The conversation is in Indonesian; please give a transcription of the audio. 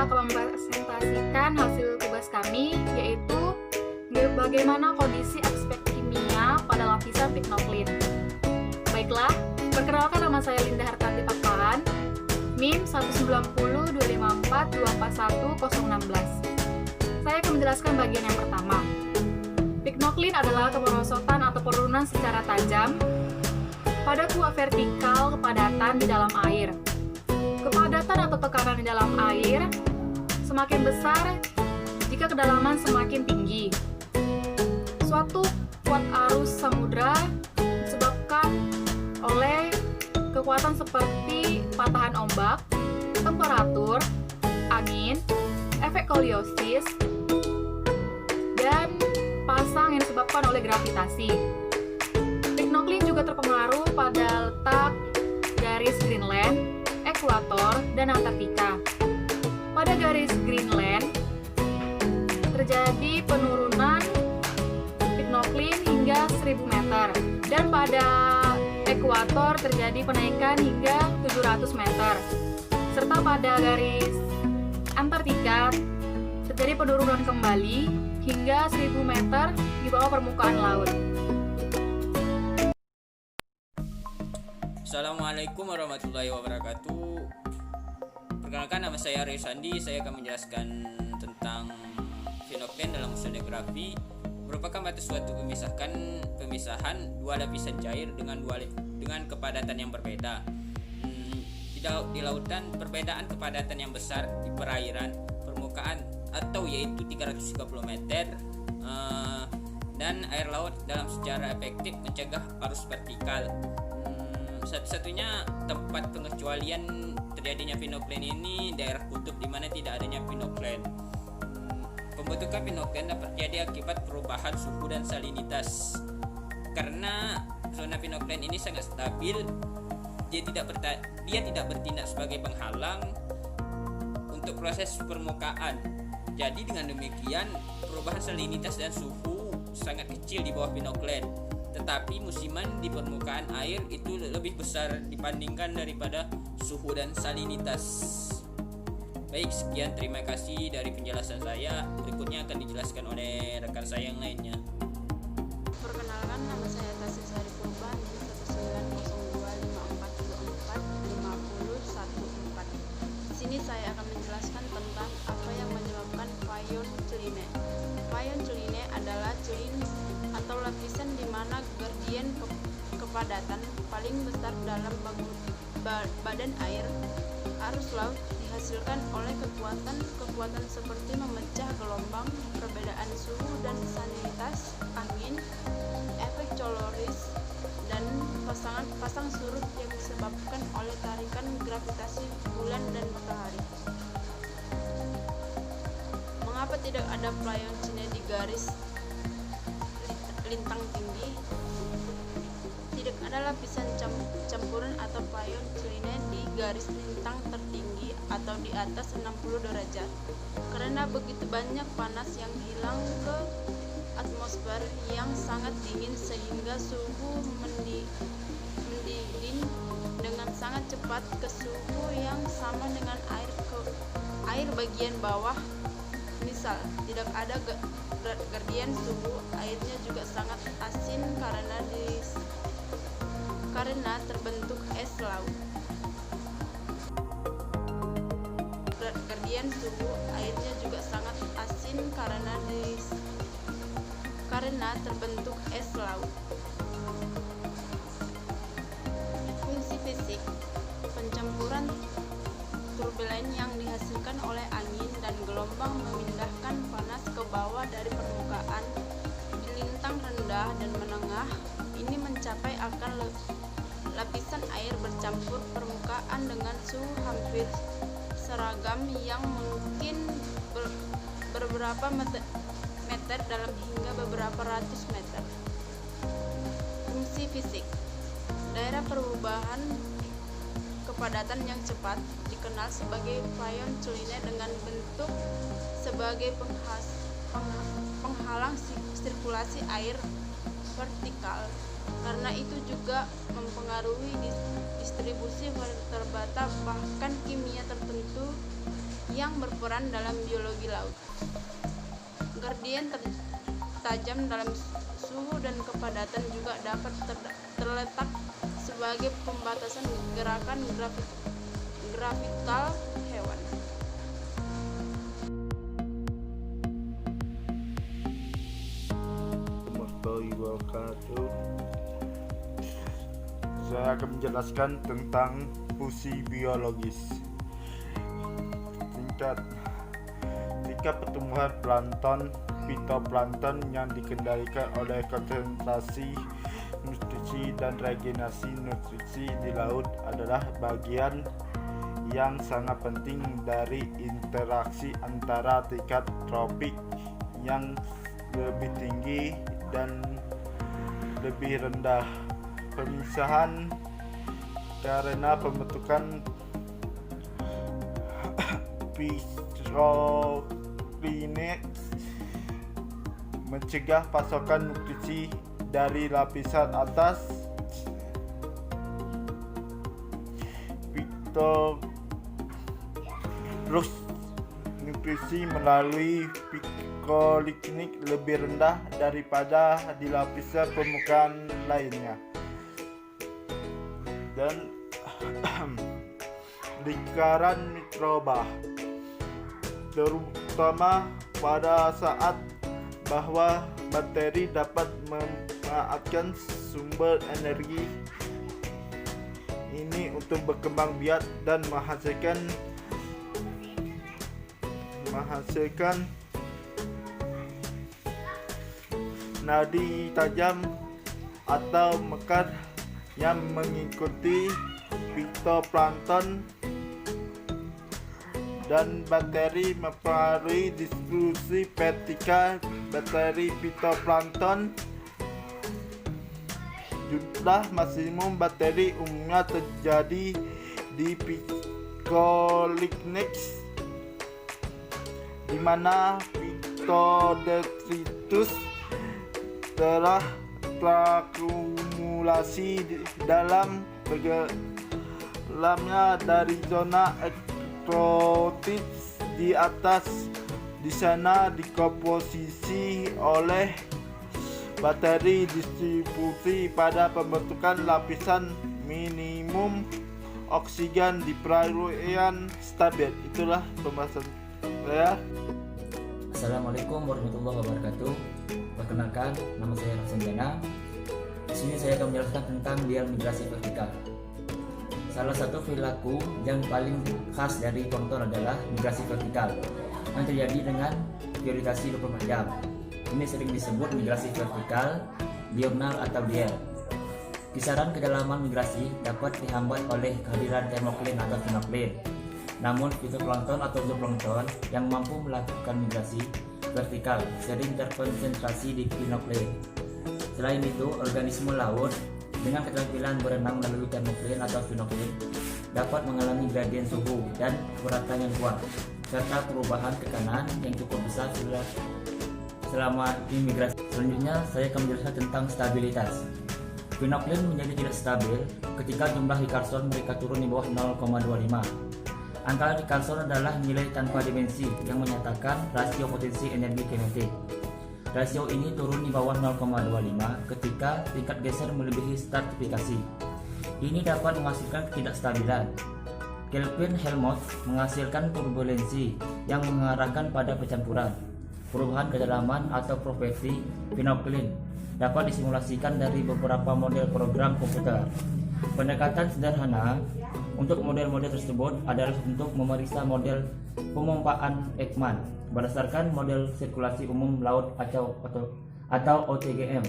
akan mempresentasikan hasil tugas kami, yaitu bagaimana kondisi aspek kimia pada lapisan pignoklin. Baiklah, perkenalkan, nama saya Linda Hartanti Papahan, NIM 19025424116. Saya akan menjelaskan bagian yang pertama. Pignoklin adalah kemerosotan atau penurunan secara tajam pada kuah vertikal kepadatan di dalam air. Kepadatan atau tekanan di dalam air semakin besar jika kedalaman semakin tinggi. Suatu kuat arus samudra disebabkan oleh kekuatan seperti patahan ombak, temperatur, angin, efek koliosis, dan pasang yang disebabkan oleh gravitasi. Pignoklin juga terpengaruh pada letak garis Greenland, ekuator, dan Antartika. Pada garis Greenland terjadi penurunan pignoklin hingga 1000 meter, dan pada ekuator terjadi penaikan hingga 700 meter. Serta pada garis Antartika terjadi penurunan kembali hingga 1000 meter di bawah permukaan laut. Assalamualaikum warahmatullahi wabarakatuh. Perkenalkan, nama saya Aryo Sandi. Saya akan menjelaskan tentang pignoklin dalam oseanografi. Merupakan batas suatu pemisahan dua lapisan cair dengan kepadatan yang berbeda. Di lautan, perbedaan kepadatan yang besar di perairan permukaan atau yaitu 330 meter, dan air laut dalam secara efektif mencegah arus vertikal. Satu-satunya tempat pengecualian terjadinya pignoklin ini daerah kutub di mana tidak adanya pignoklin. Pembentukan pignoklin dapat terjadi akibat perubahan suhu dan salinitas. Karena zona pignoklin ini sangat stabil, dia tidak bertindak sebagai penghalang untuk proses permukaan. Jadi dengan demikian perubahan salinitas dan suhu sangat kecil di bawah pignoklin. Tetapi musiman di permukaan air itu lebih besar dibandingkan daripada suhu dan salinitas. Baik, sekian, terima kasih dari penjelasan saya. Berikutnya akan dijelaskan oleh rekan saya yang lainnya. Perkenalkan, nama saya Tasya Sari Purba, NIM 19025445014. Di sini saya akan menjelaskan tentang apa yang menyebabkan Fayon Celine. Fayon Celine adalah celin atau lapisan di mana gradien kepadatan paling besar dalam badan air. Arus laut dihasilkan oleh kekuatan seperti memecah gelombang, perbedaan suhu dan salinitas, angin, efek koliosis, dan pasang surut yang disebabkan oleh tarikan gravitasi bulan dan matahari. Mengapa tidak ada Fayon Celine di garis lintang tinggi? Tidak ada lapisan campuran atau Fayon Celine di garis lintang tertinggi atau di atas 60 derajat karena begitu banyak panas yang hilang ke atmosfer yang sangat dingin sehingga suhu mendingin dengan sangat cepat ke suhu yang sama dengan air bagian bawah. Misal, tidak ada gradien suhu, airnya juga sangat asin karena terbentuk es laut. Gradien suhu, airnya juga sangat asin karena terbentuk es laut. Fungsi fisik: pencampuran turbulen yang dihasilkan oleh angin dan gelombang memindahkan panas ke bawah dari permukaan. Di lintang rendah dan menengah ini mencapai akan lapisan air bercampur permukaan dengan suhu hampir seragam yang mungkin beberapa meter dalam hingga beberapa ratus meter. Fungsi fisik: daerah perubahan kepadatan yang cepat dikenal sebagai Fayon Celine dengan bentuk sebagai penghalang sirkulasi air vertikal. Karena itu juga mempengaruhi distribusi vertebrata bahkan kimia tertentu yang berperan dalam biologi laut. Gradien tajam dalam suhu dan kepadatan juga dapat terletak sebagai pembatasan gerakan gravital hewan. Warahmatullahi wabarakatuh. Saya akan menjelaskan tentang fungsi biologis. Tingkat pertumbuhan plankton, fitoplankton yang dikendalikan oleh konsentrasi nutrisi dan regenerasi nutrisi di laut adalah bagian yang sangat penting dari interaksi antara tingkat tropik yang lebih tinggi dan lebih rendah. Pemisahan karena pembentukan phytoplankton mencegah pasokan nutrisi dari lapisan atas. Terus nutrisi melalui phytoplankton lebih rendah daripada di lapisan permukaan lainnya. Dan lingkaran mikroba, terutama pada saat bahwa bakteri dapat memanfaatkan sumber energi ini untuk berkembang biak dan menghasilkan nadi tajam atau mekar yang mengikuti fitoplankton, dan bakteri mempengaruhi distribusi vertikal bakteri fitoplankton. Jumlah maksimum bakteri umumnya terjadi di phytoplankton, di mana Phytodetritus telah terakumulasi dalamnya dari zona ektotis di atas. Di sana dikomposisi oleh bakteri distribusi pada pembentukan lapisan minimum oksigen di perairan stabil. Itulah pembahasan saya. Assalamualaikum warahmatullahi wabarakatuh. Perkenalkan, nama saya Rasenjana. Di sini saya akan menjelaskan tentang diel migrasi vertikal. Salah satu perilaku yang paling khas dari plankton adalah migrasi vertikal yang terjadi dengan periodisasi 24 jam. Ini sering disebut migrasi vertikal, diurnal atau diel. Kisaran kedalaman migrasi dapat dihambat oleh kehadiran termokline atau finokline. Namun fitoplankton atau zooplankton yang mampu melakukan migrasi vertikal sering terkonsentrasi di finokline. Selain itu, organisme laut dengan keterampilan berenang melalui termokline atau finokline dapat mengalami gradien suhu dan keberatan yang kuat serta perubahan tekanan yang cukup besar selama imigrasi. Selanjutnya saya akan menjelaskan tentang stabilitas. Finokline menjadi tidak stabil ketika jumlah Richardson mereka turun di bawah 0,25. Angka Richardson adalah nilai tanpa dimensi yang menyatakan rasio potensi energi kinetik. Rasio ini turun di bawah 0,25 ketika tingkat geser melebihi stratifikasi. Ini dapat menghasilkan ketidakstabilan. Kelvin-Helmholtz menghasilkan turbulensi yang mengarahkan pada pencampuran. Perubahan kedalaman atau properti finokline dapat disimulasikan dari beberapa model program komputer. Pendekatan sederhana untuk model-model tersebut adalah untuk memeriksa model pemompaan Ekman berdasarkan model sirkulasi umum laut atau OTGM.